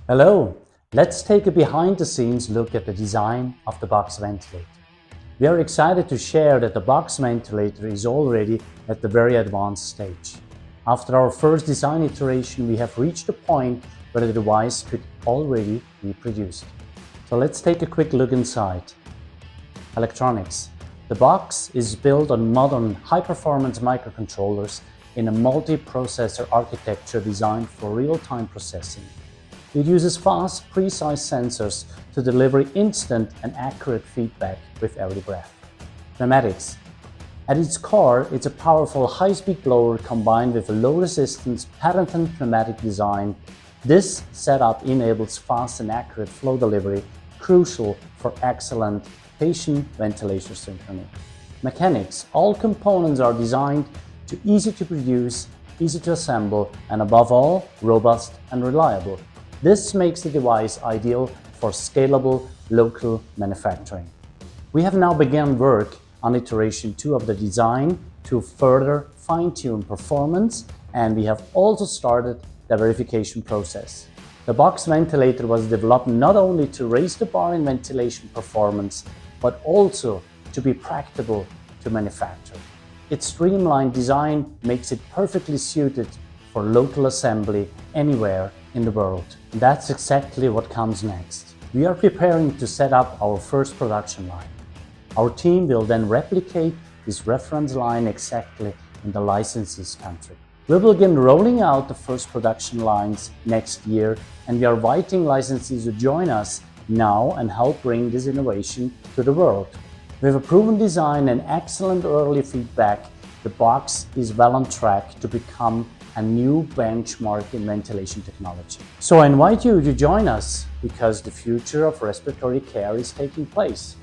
Hello, let's take a behind-the-scenes look at the design of the box ventilator. We are excited to share that the box ventilator is already at the very advanced stage. After our first design iteration, we have reached a point where the device could already be produced. So let's take a quick look inside. Electronics. The box is built on modern high-performance microcontrollers in a multi-processor architecture designed for real-time processing. It uses fast, precise sensors to deliver instant and accurate feedback with every breath. Pneumatics. At its core, it's a powerful high-speed blower combined with a low-resistance, patented pneumatic design. This setup enables fast and accurate flow delivery, crucial for excellent patient-ventilator synchrony. Mechanics. All components are designed to easy to produce, easy to assemble, and above all, robust and reliable. This makes the device ideal for scalable local manufacturing. We have now begun work on iteration 2 of the design to further fine-tune performance, and we have also started the verification process. The box ventilator was developed not only to raise the bar in ventilation performance, but also to be practical to manufacture. Its streamlined design makes it perfectly suited for local assembly anywhere in the world. That's exactly what comes next. We are preparing to set up our first production line. Our team will then replicate this reference line exactly in the licensee's country. We will begin rolling out the first production lines next year, and we are inviting licensees to join us now and help bring this innovation to the world. With a proven design and excellent early feedback, the box is well on track to become a new benchmark in ventilation technology. So I invite you to join us because the future of respiratory care is taking place.